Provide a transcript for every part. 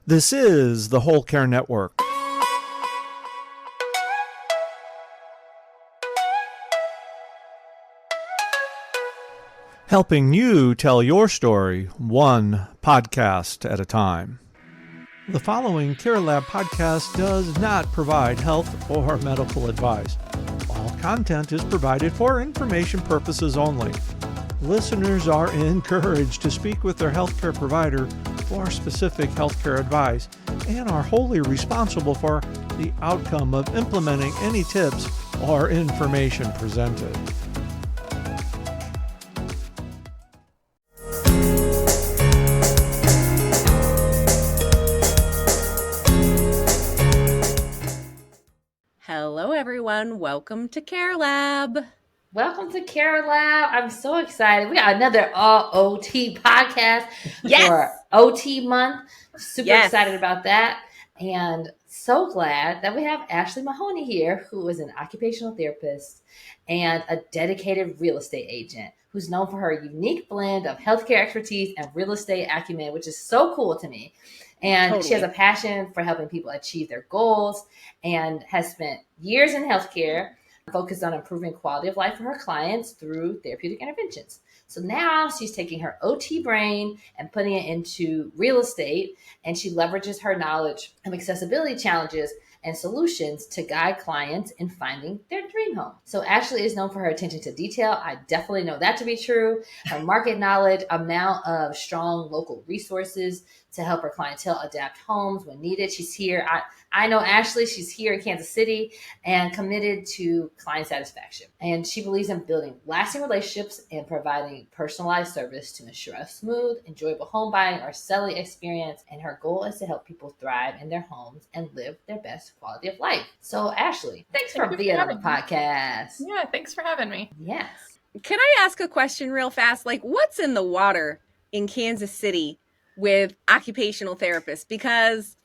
This is the Whole Care Network. Helping you tell your story one podcast at a time. The following Care Lab podcast does not provide health or medical advice. All content is provided for information purposes only. Listeners are encouraged to speak with their healthcare provider for specific healthcare advice and are wholly responsible for the outcome of implementing any tips or information presented. Hello, everyone. Welcome to Care Lab. Welcome to Care Lab. I'm so excited. We got another All OT podcast for OT month. Super excited about that. And so glad that we have Ashley Mahoney here, who is an occupational therapist and a dedicated real estate agent who's known for her unique blend of healthcare expertise and real estate acumen, which is so cool to me. And She has a passion for helping people achieve their goals and has spent years in healthcare, focused on improving quality of life for her clients through therapeutic interventions. So now she's taking her OT brain and putting it into real estate, and she leverages her knowledge of accessibility challenges and solutions to guide clients in finding their dream home. So Ashley is known for her attention to detail. I definitely know that to be true. Her market knowledge, amount of strong local resources to help her clientele adapt homes when needed. She's here. I know Ashley, she's here in Kansas City and committed to client satisfaction. And she believes in building lasting relationships and providing personalized service to ensure a smooth, enjoyable home buying or selling experience. And her goal is to help people thrive in their homes and live their best quality of life. So Ashley, thanks for being on the podcast. Yeah, thanks for having me. Yes. Can I ask a question real fast? Like, what's in the water in Kansas City with occupational therapists? Because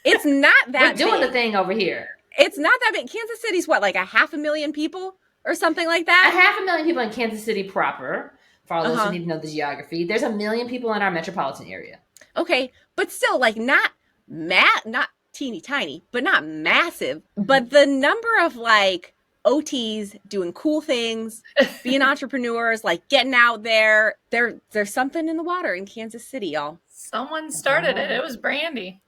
it's not that We're doing big. the thing over here. It's not that big. Kansas City's what, like 500,000 people or something like that? 500,000 people in Kansas City proper, for all those who need to know the geography. There's 1 million people in our metropolitan area. Okay, but still, like, not teeny tiny, but not massive. Mm-hmm. But the number of, like, OTs doing cool things, being entrepreneurs, like getting out there, there's something in the water in Kansas City, y'all. Someone started it. It was Brandy.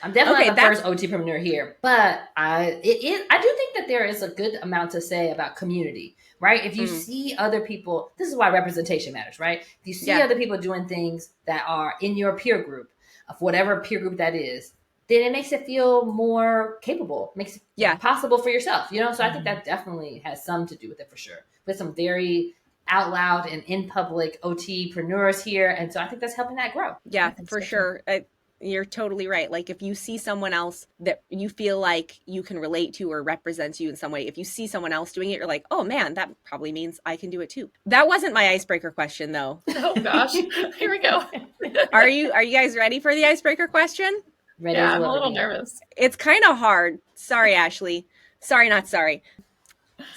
I'm definitely not the first OTpreneur here, but I do think that there is a good amount to say about community, right? If you see other people, this is why representation matters, right? If you see other people doing things that are in your peer group, of whatever peer group that is, then it makes it feel more capable, makes it possible for yourself, you know? So I think that definitely has some to do with it for sure. With some very out loud and in public OTpreneurs here. And so I think that's helping that grow. Yeah, for sure. You're totally right. Like if you see someone else that you feel like you can relate to or represents you in some way, if you see someone else doing it, you're like, oh man, that probably means I can do it too. That wasn't my icebreaker question though. Oh gosh, here we go. Are you guys ready for the icebreaker question? Ready. Yeah, I'm a little nervous. It's kind of hard. Sorry, Ashley. Sorry, not sorry.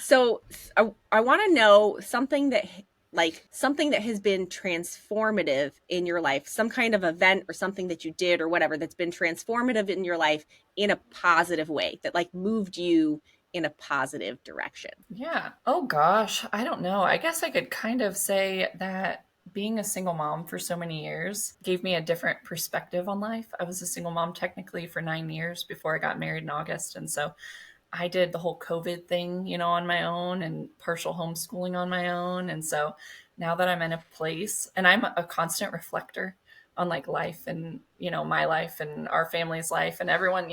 So I want to know something that has been transformative in your life, some kind of event or something that you did or whatever that's been transformative in your life in a positive way that like moved you in a positive direction. Yeah. Oh gosh, I don't know. I guess I could kind of say that being a single mom for so many years gave me a different perspective on life. I was a single mom technically for 9 years before I got married in August. And so I did the whole COVID thing, on my own and partial homeschooling on my own. And so now that I'm in a place and I'm a constant reflector on like life and, my life and our family's life and everyone,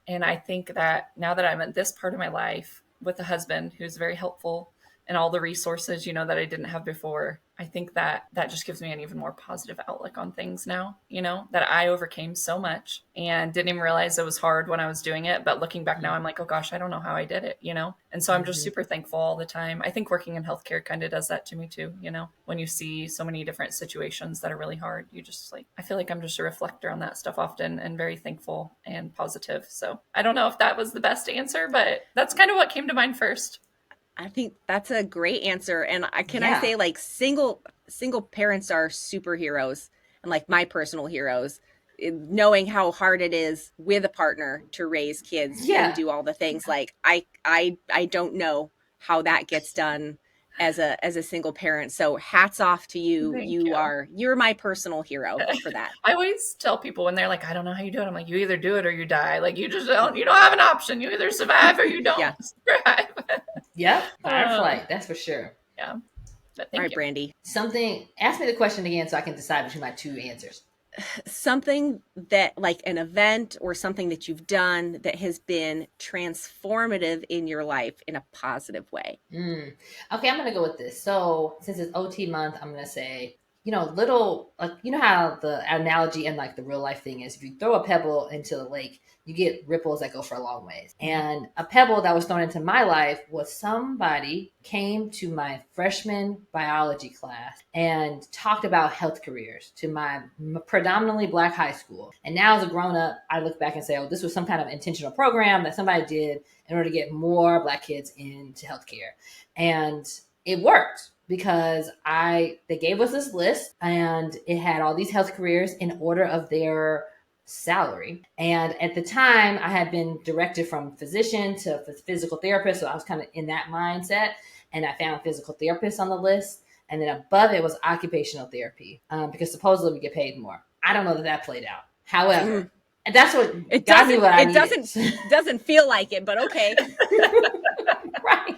and I think that now that I'm in this part of my life with a husband who's very helpful and all the resources, that I didn't have before, I think that just gives me an even more positive outlook on things now, that I overcame so much and didn't even realize it was hard when I was doing it. But looking back now, I'm like, oh gosh, I don't know how I did it, And so I'm just super thankful all the time. I think working in healthcare kind of does that to me too, when you see so many different situations that are really hard, you just I feel like I'm just a reflector on that stuff often and very thankful and positive. So I don't know if that was the best answer, but that's kind of what came to mind first. I think that's a great answer. And I say like single parents are superheroes. and like my personal heroes, knowing how hard it is with a partner to raise kids and do all the things. Like I don't know how that gets done as a single parent. So hats off to you. You're my personal hero for that. I always tell people when they're like, I don't know how you do it. I'm like, you either do it or you die. Like you don't have an option. You either survive or you don't survive. Yep. Fire or flight. That's for sure. Yeah. All right, Brandy. Ask me the question again so I can decide between my two answers. Something that, like an event or something that you've done that has been transformative in your life in a positive way. Okay, I'm going to go with this. So since it's OT month, I'm going to say, you know, how the analogy and like the real life thing is, if you throw a pebble into the lake, you get ripples that go for a long ways. And a pebble that was thrown into my life was somebody came to my freshman biology class and talked about health careers to my predominantly Black high school. And now as a grown up, I look back and say, oh, this was some kind of intentional program that somebody did in order to get more Black kids into healthcare. And it worked because they gave us this list and it had all these health careers in order of their salary. And at the time I had been directed from physician to physical therapist. So I was kind of in that mindset, and I found physical therapists on the list. And then above it was occupational therapy, because supposedly we get paid more. I don't know that played out. However, and that's what it doesn't feel like it, but okay. Right.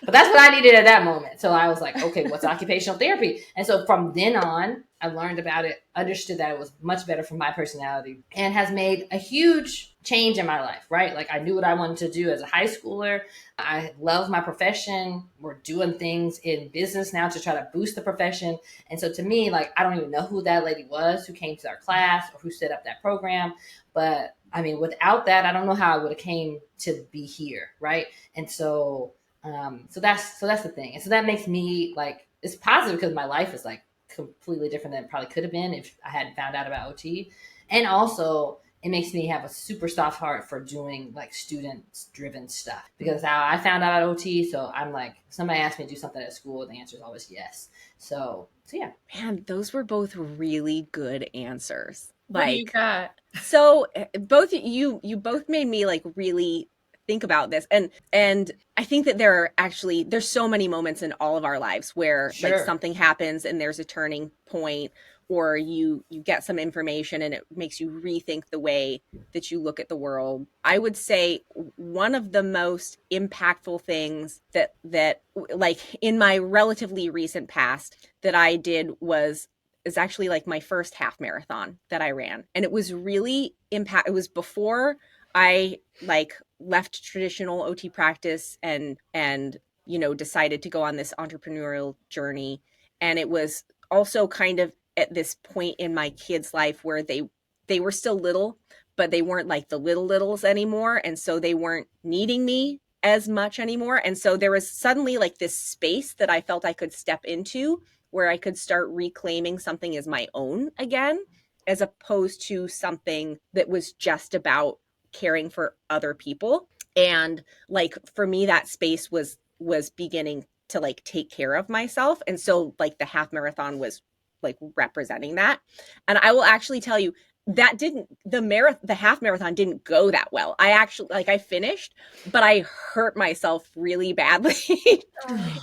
But that's what I needed at that moment. So I was like, okay, what's occupational therapy? And so from then on, I learned about it, understood that it was much better for my personality, and has made a huge change in my life, right? Like I knew what I wanted to do as a high schooler. I love my profession. We're doing things in business now to try to boost the profession. And so to me, like, I don't even know who that lady was who came to our class or who set up that program. But I mean, without that, I don't know how I would have came to be here. Right. And so that's the thing. And so that makes me like, it's positive because my life is like completely different than it probably could have been if I hadn't found out about OT. And also it makes me have a super soft heart for doing like student driven stuff, because how I found out about OT. So I'm like, if somebody asked me to do something at school, the answer is always yes. So yeah. Man, those were both really good answers. What do you got? So both you both made me like really think about this, and I think that there's so many moments in all of our lives where like something happens and there's a turning point, or you get some information and it makes you rethink the way that you look at the world. I would say one of the most impactful things that like in my relatively recent past that I did is actually like my first half marathon that I ran. And it was really it was before I like left traditional OT practice and decided to go on this entrepreneurial journey. And it was also kind of at this point in my kids' life where they were still little, but they weren't like the littles anymore. And so they weren't needing me as much anymore. And so there was suddenly like this space that I felt I could step into where I could start reclaiming something as my own again, as opposed to something that was just about caring for other people. And like for me, that space was beginning to like take care of myself. And so like the half marathon was like representing that. And I will actually tell you that the half marathon didn't go that well. I actually I finished, but I hurt myself really badly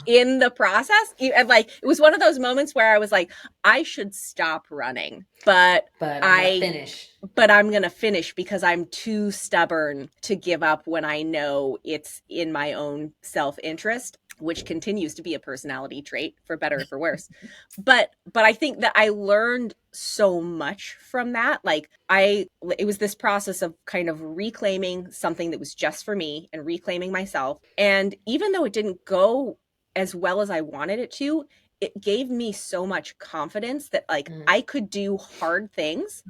in the process. And like it was one of those moments where I was like, I should stop running, but I'm gonna finish because I'm too stubborn to give up when I know it's in my own self-interest, which continues to be a personality trait for better or for worse. But I think that I learned so much from that. Like it was this process of kind of reclaiming something that was just for me and reclaiming myself. And even though it didn't go as well as I wanted it to, it gave me so much confidence that like I could do hard things,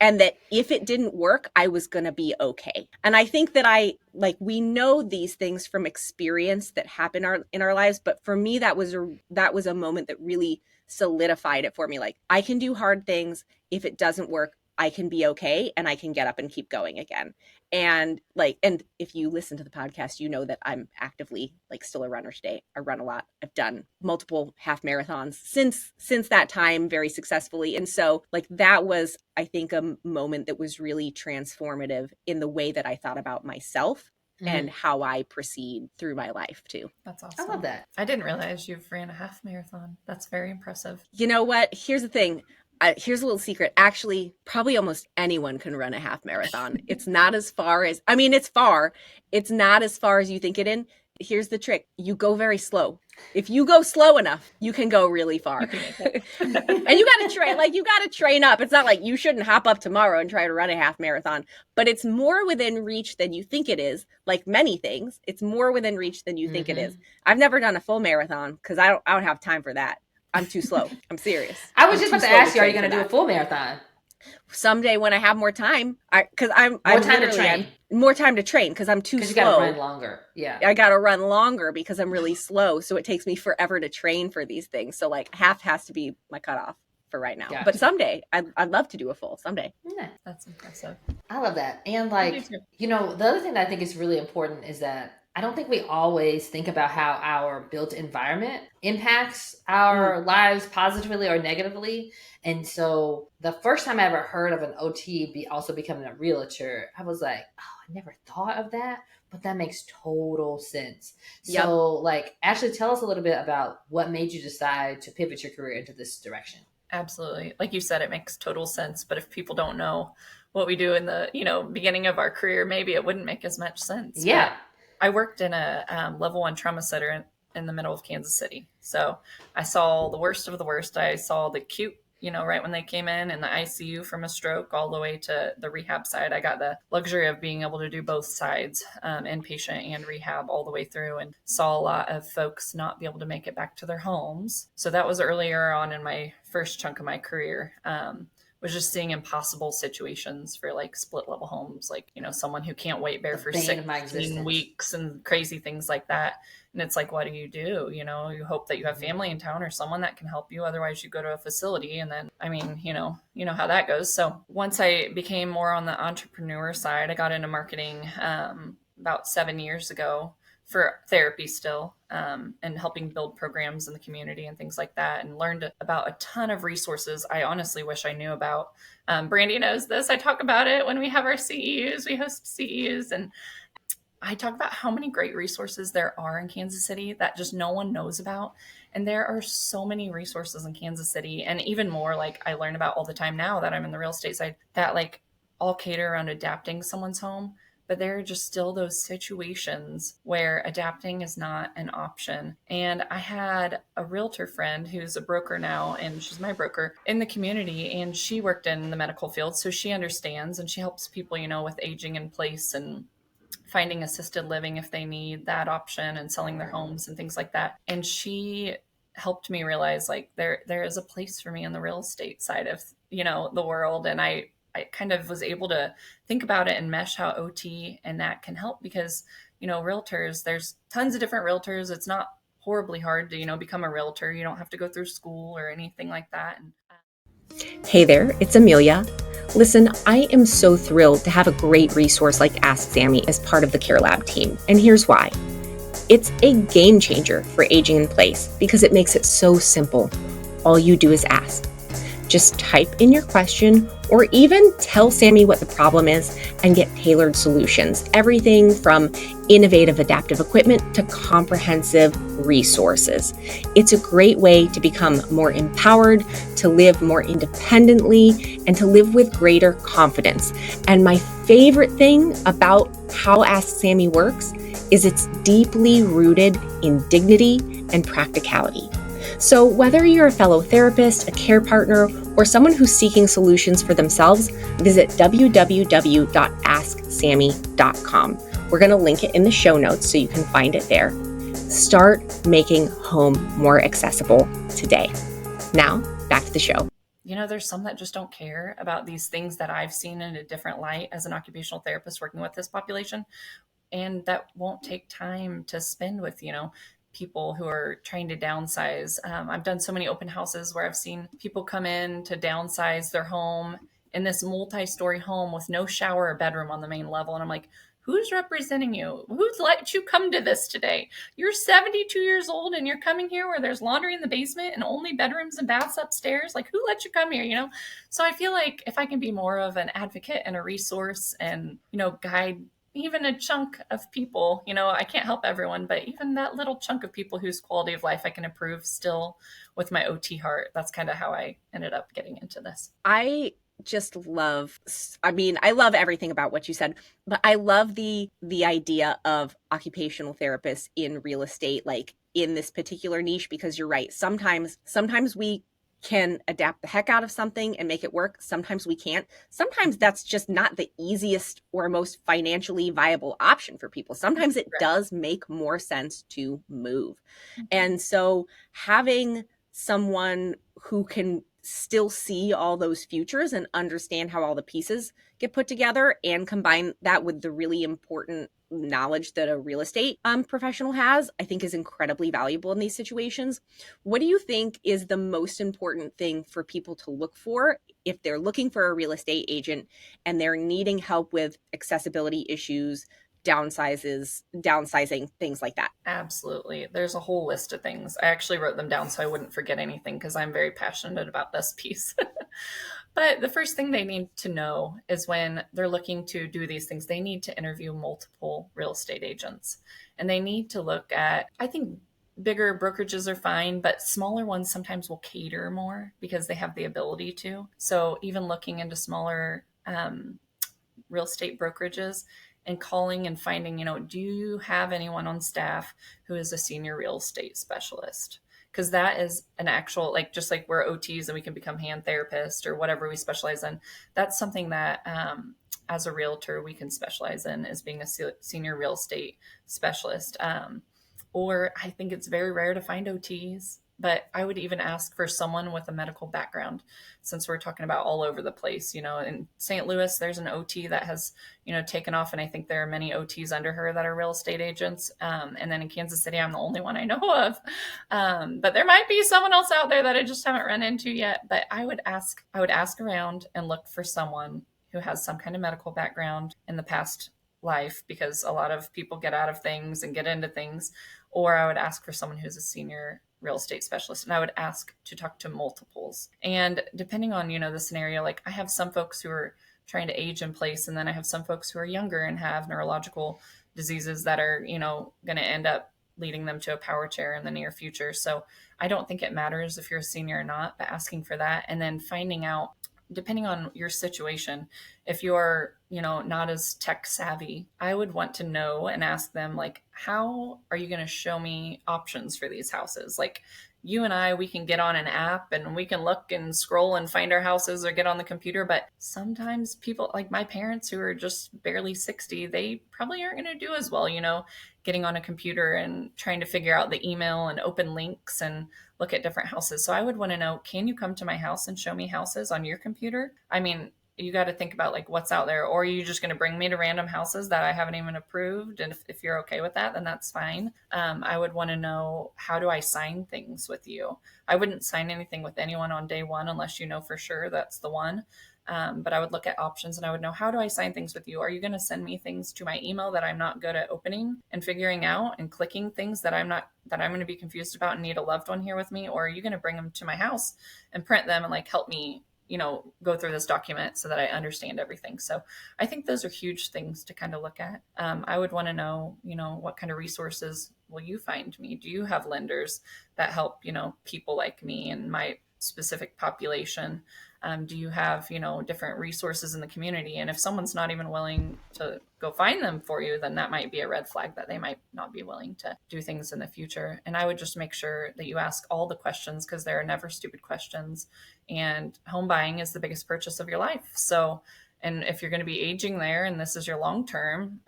and that if it didn't work, I was going to be okay. And I think that we know these things from experience that happen in our lives. But for me, that was a moment that really solidified it for me. Like I can do hard things. If it doesn't work, I can be okay and I can get up and keep going again. And if you listen to the podcast, you know that I'm actively still a runner today. I run a lot. I've done multiple half marathons since that time very successfully. And so that was, I think, a moment that was really transformative in the way that I thought about myself and how I proceed through my life too. That's awesome. I love that. I didn't realize you've ran a half marathon. That's very impressive. You know what? Here's the thing. Here's a little secret. Actually, probably almost anyone can run a half marathon. It's not as far as, it's far. It's not as far as you think it in. Here's the trick. You go very slow. If you go slow enough, you can go really far. And you got to train up. It's not like you shouldn't hop up tomorrow and try to run a half marathon, but it's more within reach than you think it is. Like many things, it's more within reach than you think it is. I've never done a full marathon because I don't have time for that. I'm too slow. I'm serious. I was just about to ask you, are you going to do a full marathon? Someday when I have more time, more time to train because I'm too slow. You got to run longer. Yeah. I got to run longer because I'm really slow. So it takes me forever to train for these things. So half has to be my cutoff for right now. Gotcha. But someday I'd love to do a full someday. Yeah. That's impressive. I love that. And the other thing that I think is really important is that I don't think we always think about how our built environment impacts our lives positively or negatively. And so the first time I ever heard of an OT also becoming a realtor, I was like, oh, I never thought of that, but that makes total sense. Yep. So Ashley, tell us a little bit about what made you decide to pivot your career into this direction. Absolutely. Like you said, it makes total sense. But if people don't know what we do in the, beginning of our career, maybe it wouldn't make as much sense. Yeah. But I worked in a level 1 trauma center in the middle of Kansas City. So I saw the worst of the worst. I saw the acute, right when they came in the ICU from a stroke all the way to the rehab side. I got the luxury of being able to do both sides, inpatient and rehab all the way through, and saw a lot of folks not be able to make it back to their homes. So that was earlier on in my first chunk of my career. Was just seeing impossible situations for split level homes, someone who can't weight bear for 16 weeks and crazy things like that. And it's what do? You hope that you have family in town or someone that can help you. Otherwise you go to a facility and then, you know how that goes. So once I became more on the entrepreneur side, I got into marketing about 7 years ago for therapy still, and helping build programs in the community and things like that, and learned about a ton of resources I honestly wish I knew about. Brandy knows this. I talk about it when we have our CEUs, we host CEUs, and I talk about how many great resources there are in Kansas City that just no one knows about. And there are so many resources in Kansas City, and even more I learn about all the time now that I'm in the real estate side, that all cater around adapting someone's home. But there are just still those situations where adapting is not an option. And I had a realtor friend who's a broker now, and she's my broker in the community, and she worked in the medical field. So she understands, and she helps people, with aging in place and finding assisted living if they need that option, and selling their homes and things like that. And she helped me realize there is a place for me in the real estate side of, the world. And I kind of was able to think about it and mesh how OT and that can help, because, realtors, there's tons of different realtors. It's not horribly hard to, become a realtor. You don't have to go through school or anything like that. Hey there, it's Amelia. Listen, I am so thrilled to have a great resource like Ask Sammy as part of the Care Lab team. And here's why. It's a game changer for aging in place because it makes it so simple. All you do is ask. Just type in your question or even tell Sammy what the problem is and get tailored solutions. Everything from innovative adaptive equipment to comprehensive resources. It's a great way to become more empowered, to live more independently, and to live with greater confidence. And my favorite thing about how Ask Sammy works is it's deeply rooted in dignity and practicality. So whether you're a fellow therapist, a care partner, or someone who's seeking solutions for themselves, visit www.asksammy.com. We're going to link it in the show notes so you can find it there. Start making home more accessible today. Now, back to the show. There's some that just don't care about these things that I've seen in a different light as an occupational therapist working with this population, and that won't take time to spend with, people who are trying to downsize. I've done so many open houses where I've seen people come in to downsize their home in this multi-story home with no shower or bedroom on the main level. And I'm like, who's representing you? Who's let you come to this today? You're 72 years old and you're coming here where there's laundry in the basement and only bedrooms and baths upstairs. Like, who let you come here, you know? So I feel like if I can be more of an advocate and a resource and, you know, guide even a chunk of people, you know, I can't help everyone, but even that little chunk of people whose quality of life I can improve still with my OT heart. That's kind of how I ended up getting into this. I love everything about what you said, but I love the idea of occupational therapists in real estate, like in this particular niche, because you're right. Sometimes we can adapt the heck out of something and make it work. Sometimes we can't. Sometimes that's just not the easiest or most financially viable option for people. Sometimes it does make more sense to move. And so having someone who can still see all those futures and understand how all the pieces get put together and combine that with the really important knowledge that a real estate professional has, I think is incredibly valuable in these situations. What do you think is the most important thing for people to look for if they're looking for a real estate agent and they're needing help with accessibility issues, downsizing, things like that? Absolutely. There's a whole list of things. I actually wrote them down so I wouldn't forget anything because I'm very passionate about this piece. But the first thing they need to know is when they're looking to do these things, they need to interview multiple real estate agents. And they need to look at, I think bigger brokerages are fine, but smaller ones sometimes will cater more because they have the ability to. So even looking into smaller real estate brokerages and calling and finding, you know, do you have anyone on staff who is a senior real estate specialist? Because that is an actual, like, just like we're OTs and we can become hand therapists or whatever we specialize in. That's something that as a realtor we can specialize in, is being a senior real estate specialist. Or I think it's very rare to find OTs, but I would even ask for someone with a medical background, since we're talking about all over the place. You know, in St. Louis, there's an OT that has, you know, taken off, and I think there are many OTs under her that are real estate agents. And then in Kansas City, I'm the only one I know of. But there might be someone else out there that I just haven't run into yet. But I would ask around and look for someone who has some kind of medical background in the past life, because a lot of people get out of things and get into things. Or I would ask for someone who's a senior real estate specialist, and I would ask to talk to multiples. And depending on, you know, the scenario, like I have some folks who are trying to age in place, and then I have some folks who are younger and have neurological diseases that are, you know, going to end up leading them to a power chair in the near future. So I don't think it matters if you're a senior or not, but asking for that, and then finding out, depending on your situation, if you're, you know, not as tech savvy, I would want to know and ask them, like, how are you going to show me options for these houses? Like, you and I, we can get on an app and we can look and scroll and find our houses or get on the computer. But sometimes people like my parents who are just barely 60, they probably aren't going to do as well, you know, getting on a computer and trying to figure out the email and open links and look at different houses. So I would want to know, can you come to my house and show me houses on your computer? I mean, you got to think about like what's out there, or are you just going to bring me to random houses that I haven't even approved? And if you're okay with that, then that's fine. I would want to know, how do I sign things with you? I wouldn't sign anything with anyone on day one unless you know for sure that's the one. But I would look at options and I would know, how do I sign things with you? Are you going to send me things to my email that I'm not good at opening and figuring out and clicking things that I'm going to be confused about and need a loved one here with me? Or are you going to bring them to my house and print them and like help me, you know, go through this document so that I understand everything? So I think those are huge things to kind of look at. I would want to know, you know, what kind of resources will you find me? Do you have lenders that help, you know, people like me and my specific population? Do you have, you know, different resources in the community? And if someone's not even willing to go find them for you, then that might be a red flag that they might not be willing to do things in the future. And I would just make sure that you ask all the questions, because there are never stupid questions. And home buying is the biggest purchase of your life. So, and if you're going to be aging there and this is your long term,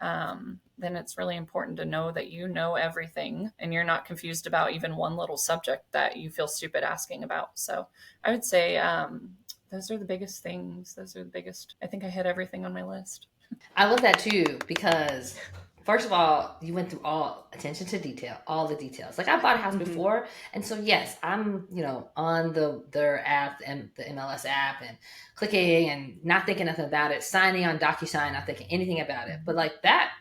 then it's really important to know that you know everything and you're not confused about even one little subject that you feel stupid asking about. So I would say those are the biggest things. I think I hit everything on my list. I love that too, because First of all, you went through all attention to detail, all the details. Like I bought a house before, and so yes, I'm on their app and the MLS app and clicking and not thinking nothing about it, signing on DocuSign, not thinking anything about it. But like that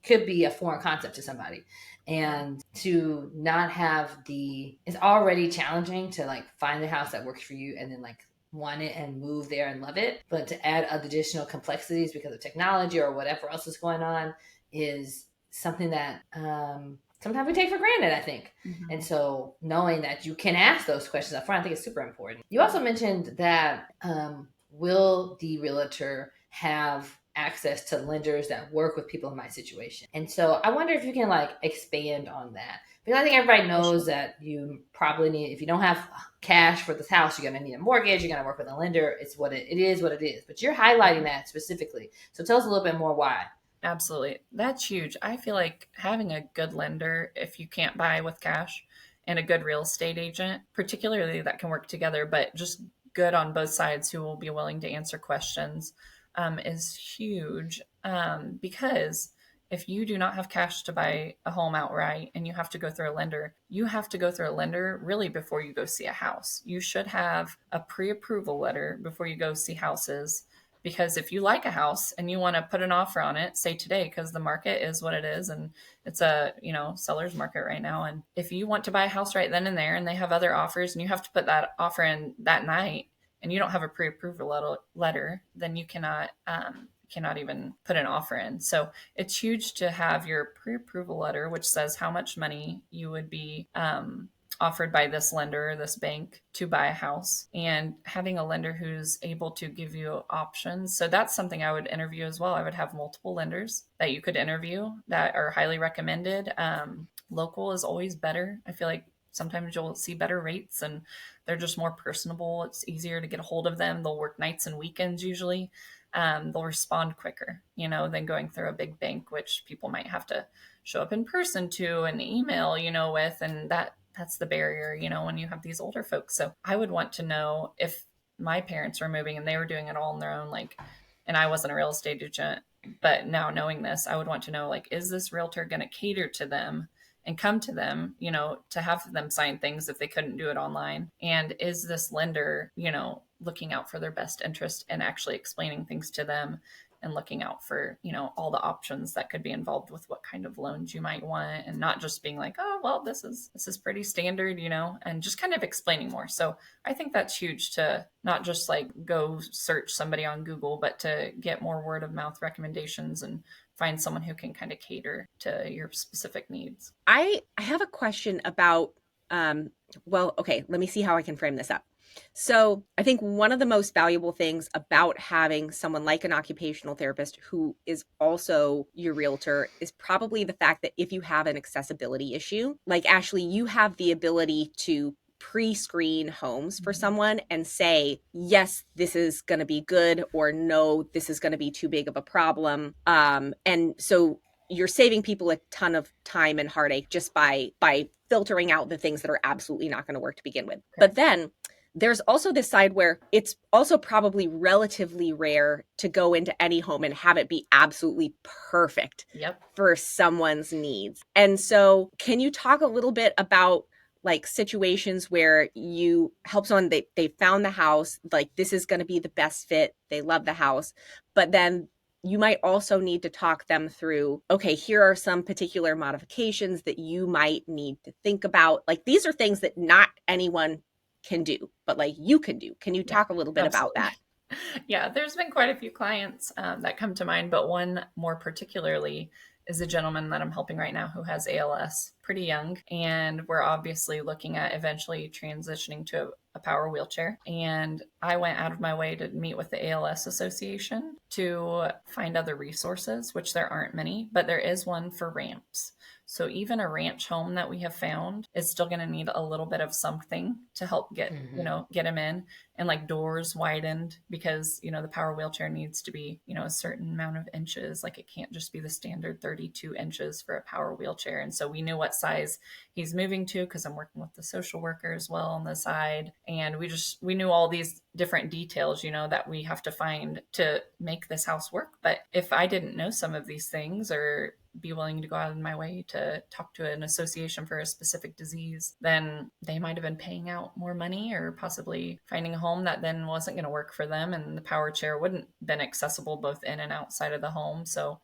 could be a foreign concept to somebody, and to not have it's already challenging to like find the house that works for you and then like want it and move there and love it, but to add additional complexities because of technology or whatever else is going on is something that sometimes we take for granted, I think. And so knowing that you can ask those questions up front, I think is super important. You also mentioned that will the realtor have access to lenders that work with people in my situation? And so I wonder if you can like expand on that. Because I think everybody knows that you probably need, if you don't have cash for this house, you're going to need a mortgage, you're going to work with a lender. It's what it is, what it is. But you're highlighting that specifically. So tell us a little bit more why. Absolutely. That's huge. I feel like having a good lender, if you can't buy with cash, and a good real estate agent, particularly that can work together, but just good on both sides who will be willing to answer questions, is huge. Because if you do not have cash to buy a home outright and you have to go through a lender, you have to go through a lender really before you go see a house. You should have a pre-approval letter before you go see houses. Because if you like a house and you want to put an offer on it, say today, because the market is what it is and it's a, seller's market right now. And if you want to buy a house right then and there and they have other offers and you have to put that offer in that night and you don't have a pre-approval letter, then you cannot even put an offer in. So it's huge to have your pre-approval letter, which says how much money you would be offered by this lender or this bank to buy a house, and having a lender who's able to give you options. So that's something I would interview as well. I would have multiple lenders that you could interview that are highly recommended. Local is always better. I feel like sometimes you'll see better rates and they're just more personable. It's easier to get a hold of them. They'll work nights and weekends usually. They'll respond quicker, than going through a big bank, which people might have to show up in person to and email, with, and that's the barrier, when you have these older folks. So I would want to know if my parents were moving and they were doing it all on their own, and I wasn't a real estate agent, but now knowing this, I would want to know, is this realtor going to cater to them and come to them, to have them sign things if they couldn't do it online? And is this lender, looking out for their best interest and actually explaining things to them and looking out for, all the options that could be involved with what kind of loans you might want, and not just being like, oh, well, this is pretty standard, and just kind of explaining more. So I think that's huge, to not just go search somebody on Google, but to get more word of mouth recommendations and find someone who can kind of cater to your specific needs. I have a question about, okay, let me see how I can frame this up. So I think one of the most valuable things about having someone like an occupational therapist who is also your realtor is probably the fact that if you have an accessibility issue, like Ashley, you have the ability to pre-screen homes for someone and say, yes, this is going to be good, or no, this is going to be too big of a problem. And so you're saving people a ton of time and heartache just by filtering out the things that are absolutely not going to work to begin with. Okay. But then there's also this side where it's also probably relatively rare to go into any home and have it be absolutely perfect for someone's needs. And so can you talk a little bit about situations where you help someone, they found the house, this is going to be the best fit, they love the house, but then you might also need to talk them through, okay, here are some particular modifications that you might need to think about. These are things that not anyone can do, but you can do. Can you talk a little bit about that? Yeah, there's been quite a few clients that come to mind, but one more particularly is a gentleman that I'm helping right now who has ALS, pretty young. And we're obviously looking at eventually transitioning to a power wheelchair. And I went out of my way to meet with the ALS Association to find other resources, which there aren't many, but there is one for ramps. So even a ranch home that we have found is still going to need a little bit of something to help get, get him in, and doors widened, because, the power wheelchair needs to be, a certain amount of inches. It can't just be the standard 32 inches for a power wheelchair. And so we knew what size he's moving to, because I'm working with the social worker as well on the side. And we knew all these different details, that we have to find to make this house work. But if I didn't know some of these things, or be willing to go out of my way to talk to an association for a specific disease, then they might have been paying out more money or possibly finding a home that then wasn't going to work for them, and the power chair wouldn't been accessible both in and outside of the home. So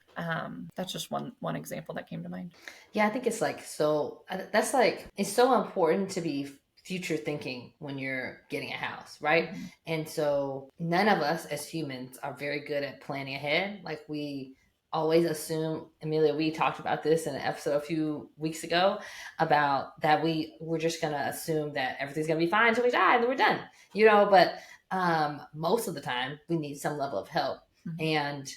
that's just one example that came to mind. Yeah, I think it's like, so that's like, it's so important to be future thinking when you're getting a house, right? Mm-hmm. And so none of us as humans are very good at planning ahead. Like, we always assume, Amelia, we talked about this in an episode a few weeks ago about that we're just going to assume that everything's going to be fine until we die and then we're done, but most of the time we need some level of help. Mm-hmm. And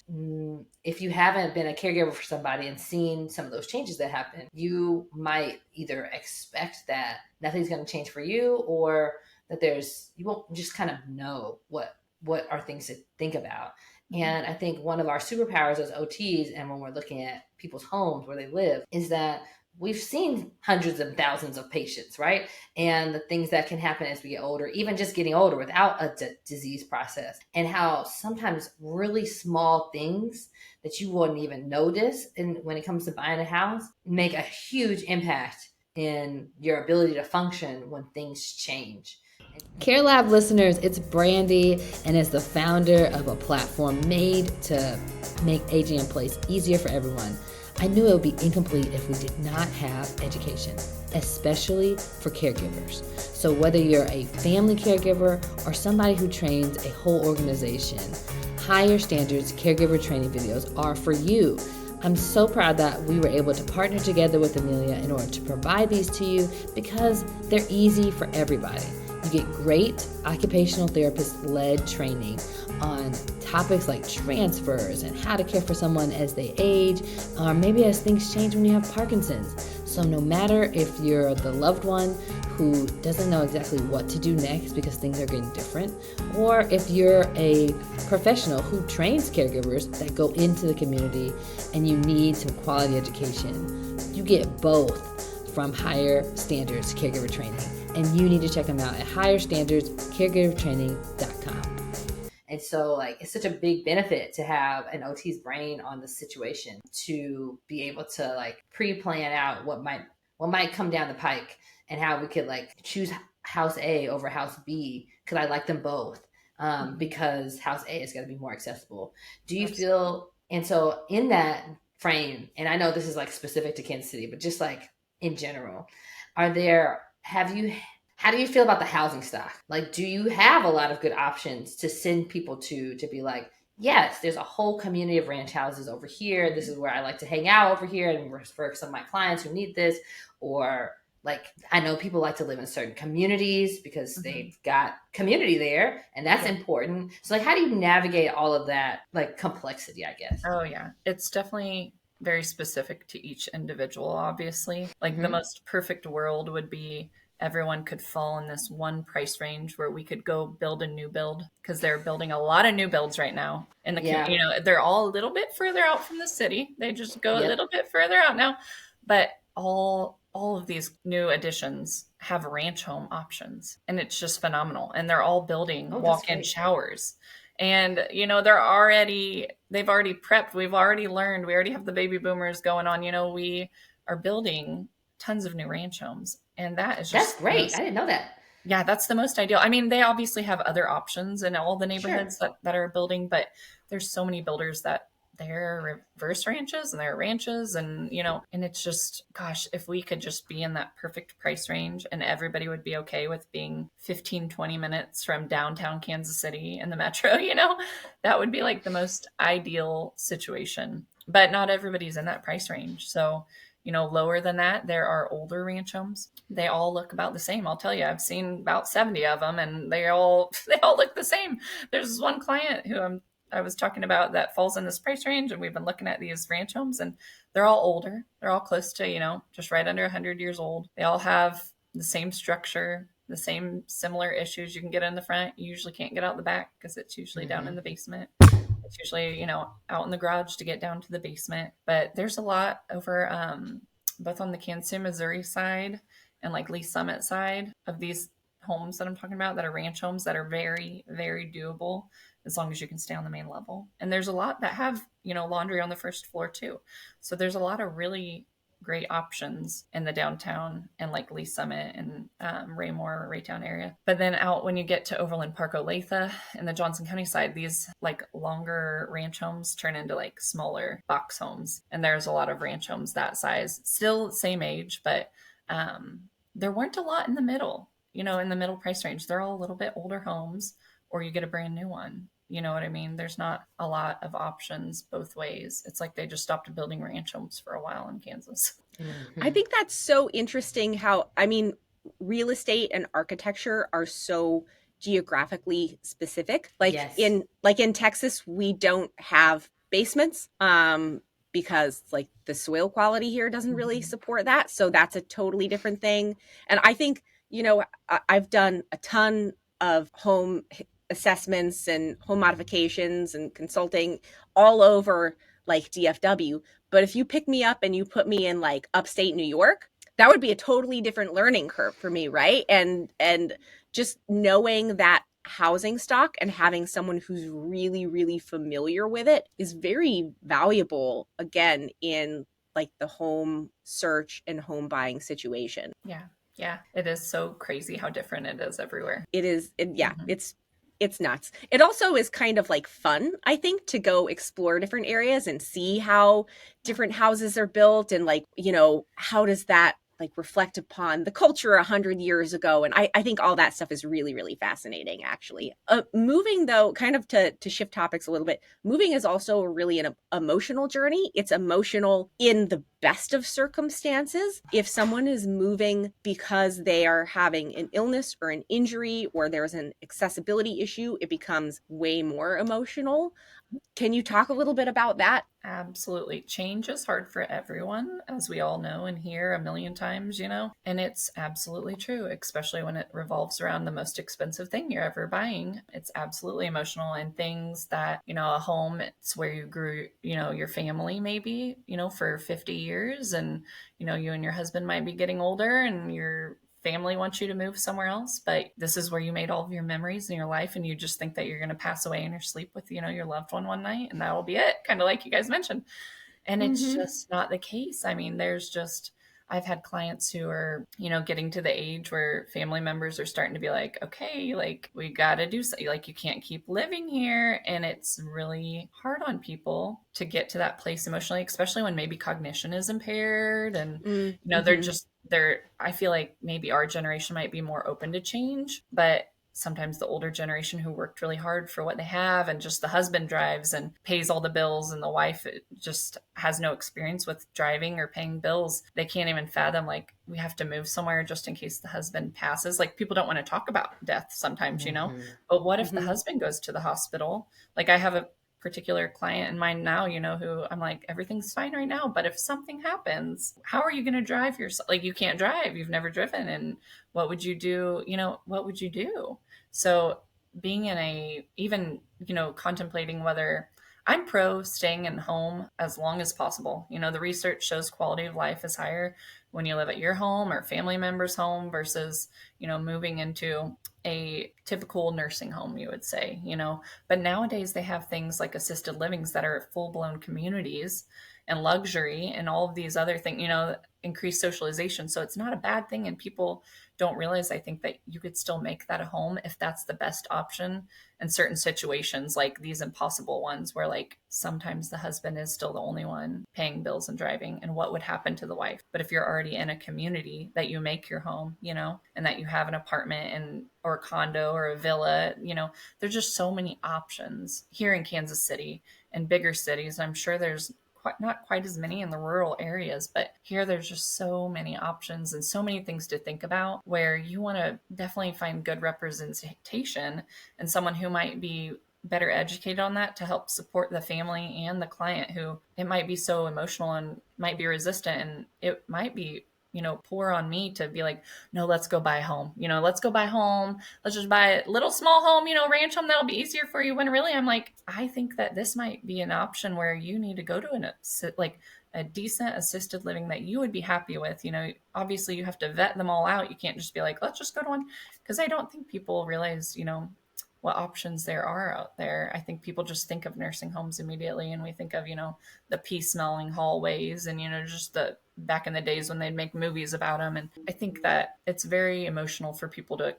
if you haven't been a caregiver for somebody and seen some of those changes that happen, you might either expect that nothing's going to change for you, or that you won't just kind of know what are things to think about. Mm-hmm. And I think one of our superpowers as OTs, and when we're looking at people's homes where they live, is that we've seen hundreds of thousands of patients, right? And the things that can happen as we get older, even just getting older without a disease process, and how sometimes really small things that you wouldn't even notice when it comes to buying a house make a huge impact in your ability to function when things change. CareLab listeners, it's Brandy, and as the founder of a platform made to make aging in place easier for everyone, I knew it would be incomplete if we did not have education, especially for caregivers. So whether you're a family caregiver or somebody who trains a whole organization, Higher Standards caregiver training videos are for you. I'm so proud that we were able to partner together with Amelia in order to provide these to you, because they're easy for everybody. You get great occupational therapist-led training on topics like transfers and how to care for someone as they age, or maybe as things change when you have Parkinson's. So no matter if you're the loved one who doesn't know exactly what to do next because things are getting different, or if you're a professional who trains caregivers that go into the community and you need some quality education, you get both from Higher Standards Caregiver Training. And you need to check them out at higherstandardscaregivertraining.com. And so, it's such a big benefit to have an OT's brain on the situation, to be able to pre-plan out what might come down the pike, and how we could choose house A over house B, because I like them both, because house A is going to be more accessible. Do you feel, and so in that frame, and I know this is specific to Kansas City, but just in general, how do you feel about the housing stock? Do you have a lot of good options to send people to be yes, there's a whole community of ranch houses over here. This is where I like to hang out over here, and for some of my clients who need this, or I know people like to live in certain communities because mm-hmm. they've got community there, and that's important. So how do you navigate all of that complexity, I guess? Oh yeah, it's definitely very specific to each individual, obviously. Mm-hmm. The most perfect world would be everyone could fall in this one price range where we could go build a new build, because they're building a lot of new builds right now. And they're all a little bit further out from the city. They just go a little bit further out now. But all of these new additions have ranch home options, and it's just phenomenal. And they're all building walk-in showers. And, they've already prepped. We've already learned. We already have the baby boomers going on. We are building tons of new ranch homes. And that's great. I didn't know that. Yeah, that's the most ideal. I mean, they obviously have other options in all the neighborhoods that are building, but there's so many builders that they're reverse ranches and they're ranches, and, and it's just, gosh, if we could just be in that perfect price range and everybody would be okay with being 15, 20 minutes from downtown Kansas City in the metro, that would be the most ideal situation. But not everybody's in that price range. So, lower than that, there are older ranch homes. They all look about the same. I'll tell you, I've seen about 70 of them, and they all look the same. There's this one client who I was talking about that falls in this price range, and we've been looking at these ranch homes, and they're all older. They're all close to, just right under 100 years old. They all have the same structure, the same similar issues. You can get in the front. You usually can't get out the back because it's usually down in the basement. It's usually, out in the garage to get down to the basement. But there's a lot over both on the Kansas City, Missouri side and Lee Summit side of these homes that I'm talking about that are ranch homes that are very, very doable as long as you can stay on the main level. And there's a lot that have, laundry on the first floor too. So there's a lot of really great options in the downtown and like Lee Summit and Raymore, Raytown area. But then out when you get to Overland Park, Olathe and the Johnson County side, these like longer ranch homes turn into like smaller box homes. And there's a lot of ranch homes that size, still same age, but there weren't a lot in the middle, in the middle price range. They're all a little bit older homes, or you get a brand new one. You know what I mean? There's not a lot of options both ways. It's like they just stopped building ranch homes for a while in Kansas. Mm-hmm. I think that's so interesting how, real estate and architecture are so geographically specific. Like yes. in Texas, we don't have basements because like the soil quality here doesn't really support that. So that's a totally different thing. And I think, I've done a ton of home assessments and home modifications and consulting all over like DFW. But if you pick me up and you put me in like upstate New York, that would be a totally different learning curve for me, right? And just knowing that housing stock and having someone who's really, really familiar with it is very valuable, again, in like the home search and home buying situation. Yeah, it is so crazy how different it is everywhere. It is, it's nuts. It also is kind of like fun, I think, to go explore different areas and see how different houses are built and like, how does that like reflect upon the culture 100 years ago. And I think all that stuff is really, really fascinating, actually. Moving, though, kind of to shift topics a little bit, moving is also really an emotional journey. It's emotional in the best of circumstances. If someone is moving because they are having an illness or an injury or there's an accessibility issue, it becomes way more emotional. Can you talk a little bit about that? Absolutely. Change is hard for everyone, as we all know and hear a million times, and it's absolutely true, especially when it revolves around the most expensive thing you're ever buying. It's absolutely emotional, and things that, a home, it's where you grew, your family maybe, for 50 years, and, you and your husband might be getting older and your family wants you to move somewhere else, but this is where you made all of your memories in your life, and you just think that you're going to pass away in your sleep with your loved one night, and that'll be it, kind of like you guys mentioned. And it's just not the case. I've had clients who are getting to the age where family members are starting to be like, okay, like we got to do something, like you can't keep living here. And it's really hard on people to get to that place emotionally, especially when maybe cognition is impaired, and I feel like maybe our generation might be more open to change, but sometimes the older generation who worked really hard for what they have, and just the husband drives and pays all the bills, and the wife just has no experience with driving or paying bills. They can't even fathom, like, we have to move somewhere just in case the husband passes. Like, people don't want to talk about death sometimes, but what if the husband goes to the hospital? Like, I have a particular client in mind now, who I'm like, everything's fine right now, but if something happens, how are you going to drive yourself? Like, you can't drive, you've never driven, and what would you do? What would you do? So being in even contemplating whether I'm pro staying in home as long as possible. The research shows quality of life is higher when you live at your home or family member's home versus, moving into a typical nursing home, you would say, but nowadays they have things like assisted livings that are full-blown communities and luxury and all of these other things, increased socialization. So it's not a bad thing. And people don't realize, I think, that you could still make that a home if that's the best option in certain situations, like these impossible ones where like sometimes the husband is still the only one paying bills and driving, and what would happen to the wife. But if you're already in a community that you make your home, and that you have an apartment or a condo or a villa, there's just so many options here in Kansas City and bigger cities. I'm sure there's not quite as many in the rural areas, but here there's just so many options and so many things to think about, where you want to definitely find good representation and someone who might be better educated on that to help support the family and the client, who it might be so emotional and might be resistant, and it might be poor on me to be like, no, let's go buy a home. Let's go buy a home. Let's just buy a little small home, ranch home. That'll be easier for you. When really I'm like, I think that this might be an option where you need to go to a decent assisted living that you would be happy with, obviously you have to vet them all out. You can't just be like, let's just go to one. Because I don't think people realize, what options there are out there. I think people just think of nursing homes immediately, and we think of, the pee smelling hallways and, just the back in the days when they'd make movies about them. And I think that it's very emotional for people to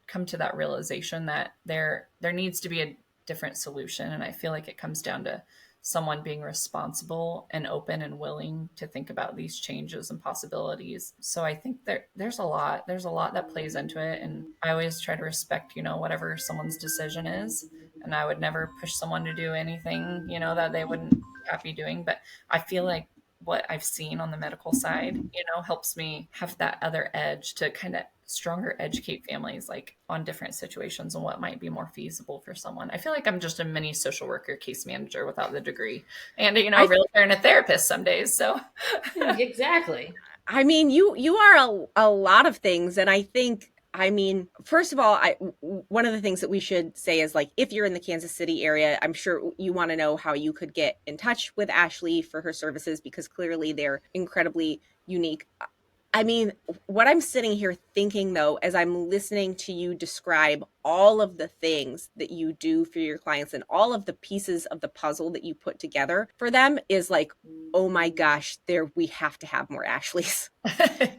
come to that realization that there needs to be a different solution. And I feel like it comes down to someone being responsible and open and willing to think about these changes and possibilities. So I think there's a lot that plays into it. And I always try to respect, whatever someone's decision is. And I would never push someone to do anything, that they wouldn't be happy doing. But I feel like what I've seen on the medical side, helps me have that other edge to kind of stronger educate families like on different situations and what might be more feasible for someone. I feel like I'm just a mini social worker, case manager without the degree, and a realtor and a therapist some days. So exactly. I mean, you are a lot of things, and I think, first of all, one of the things that we should say is, like, if you're in the Kansas City area, I'm sure you want to know how you could get in touch with Ashley for her services, because clearly they're incredibly unique. I mean, what I'm sitting here thinking, though, as I'm listening to you describe all of the things that you do for your clients and all of the pieces of the puzzle that you put together for them, is like, oh my gosh, we have to have more Ashleys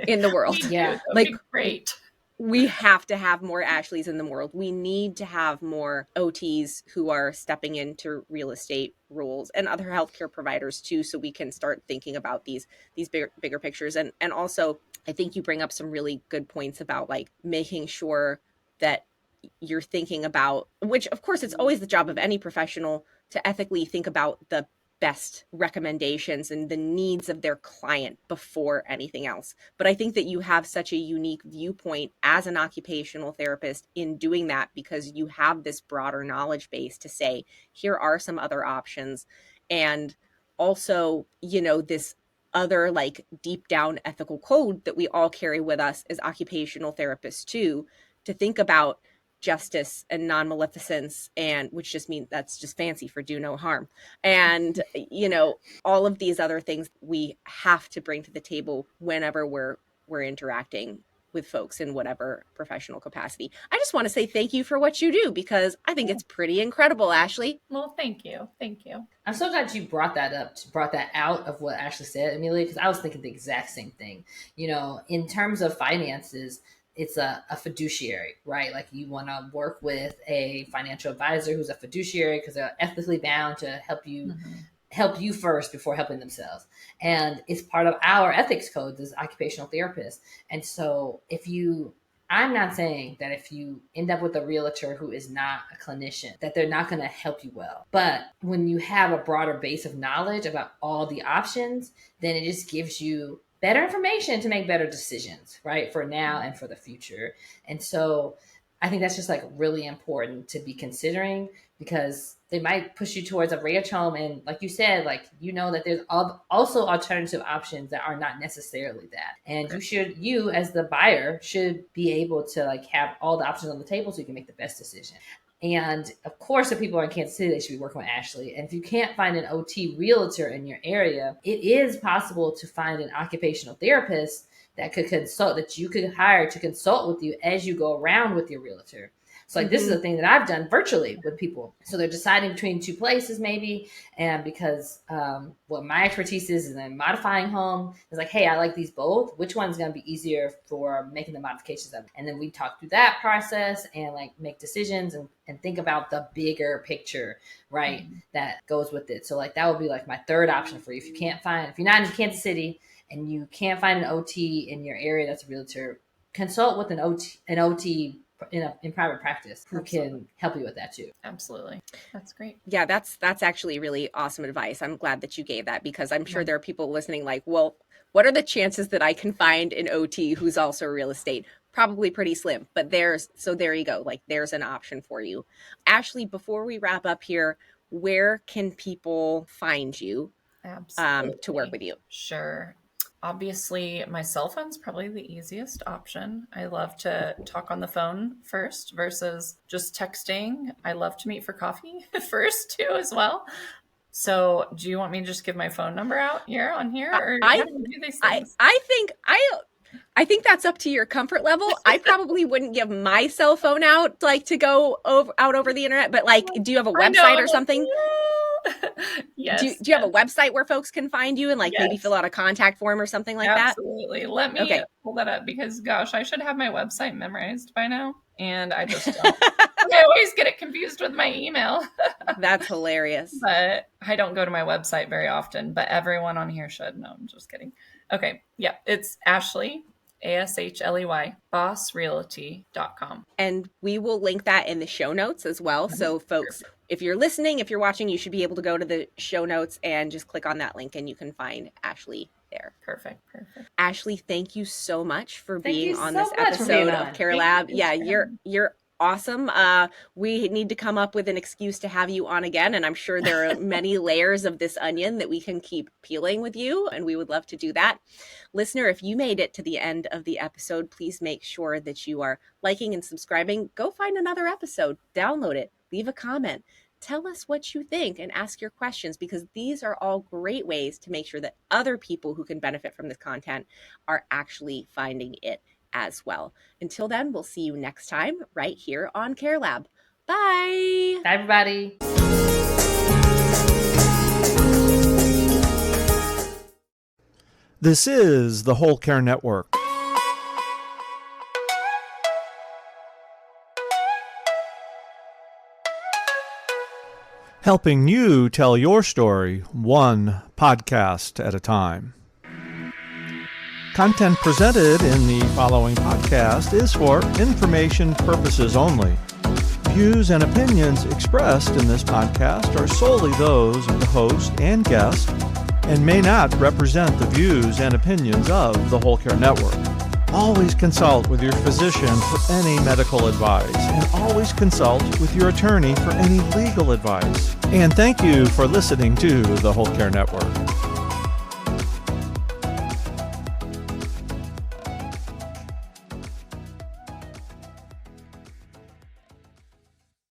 in the world. Yeah. Like, great. We have to have more Ashleys in the world. We need to have more OTs who are stepping into real estate roles, and other healthcare providers too, so we can start thinking about these bigger pictures. And also, I think you bring up some really good points about, like, making sure that you're thinking about, which of course it's always the job of any professional to ethically think about the best recommendations and the needs of their client before anything else. But I think that you have such a unique viewpoint as an occupational therapist in doing that, because you have this broader knowledge base to say, here are some other options. And also, this other, like, deep down ethical code that we all carry with us as occupational therapists too, to think about justice and non-maleficence, and which just means that's just fancy for do no harm, and all of these other things we have to bring to the table whenever we're interacting with folks in whatever professional capacity. I just want to say thank you for what you do, because I think it's pretty incredible, Ashley. Well, thank you. I'm so glad you brought that out of what Ashley said, Amelia, because I was thinking the exact same thing. In terms of finances, it's a fiduciary, right? Like, you want to work with a financial advisor who's a fiduciary, because they're ethically bound to help you first before helping themselves. And it's part of our ethics code as occupational therapists. And so I'm not saying that if you end up with a realtor who is not a clinician, that they're not going to help you well. But when you have a broader base of knowledge about all the options, then it just gives you better information to make better decisions, right? For now and for the future. And so I think that's just, like, really important to be considering, because they might push you towards a ranch home. And like you said, like, that there's also alternative options that are not necessarily that. And you as the buyer should be able to, like, have all the options on the table so you can make the best decision. And of course, if people are in Kansas City, they should be working with Ashley. And if you can't find an OT realtor in your area, it is possible to find an occupational therapist that you could hire to consult with you as you go around with your realtor. So, like, this is a thing that I've done virtually with people. So they're deciding between two places maybe. And because what my expertise is in modifying home, is like, hey, I like these both. Which one's going to be easier for making the modifications of? And then we talk through that process and, like, make decisions and think about the bigger picture, right? That goes with it. So, like, that would be, like, my third option for you. If you're not in Kansas City and you can't find an OT in your area that's a realtor, consult with an OT in private practice who can help you with that too. Absolutely. That's great. Yeah, that's actually really awesome advice. I'm glad that you gave that, because I'm sure there are people listening like, well, what are the chances that I can find an OT who's also real estate? Probably pretty slim, but there you go. Like, there's an option for you. Ashley, before we wrap up here, where can people find you to work with you? Sure. Obviously, my cell phone's probably the easiest option. I love to talk on the phone first versus just texting. I love to meet for coffee first too, as well. So do you want me to just give my phone number out here on here? Or how do we do these things? I think that's up to your comfort level. I probably wouldn't give my cell phone out to go over the internet, but do you have a website or something? Yes. Do you have a website where folks can find you and maybe fill out a contact form or something like that? Absolutely. Let me pull that up because gosh, I should have my website memorized by now. And I just don't. I always get it confused with my email. That's hilarious. But I don't go to my website very often, but everyone on here should. No, I'm just kidding. Okay. Yeah. It's Ashley, ASHLEY, bossrealty.com. And we will link that in the show notes as well. So folks, if you're listening, if you're watching, you should be able to go to the show notes and just click on that link and you can find Ashley there. Perfect. Ashley, thank you so much for being on this much episode of Care Lab. Yeah, you're awesome. We need to come up with an excuse to have you on again. And I'm sure there are many layers of this onion that we can keep peeling with you. And we would love to do that. Listener, if you made it to the end of the episode, please make sure that you are liking and subscribing. Go find another episode, download it, leave a comment. Tell us what you think and ask your questions, because these are all great ways to make sure that other people who can benefit from this content are actually finding it as well. Until then, we'll see you next time right here on Care Lab. Bye. Bye, everybody. This is the Whole Care Network. Helping you tell your story one podcast at a time. Content presented in the following podcast is for information purposes only. Views and opinions expressed in this podcast are solely those of the host and guest and may not represent the views and opinions of the Whole Care Network. Always consult with your physician for any medical advice, and always consult with your attorney for any legal advice. And thank you for listening to the Whole Care Network.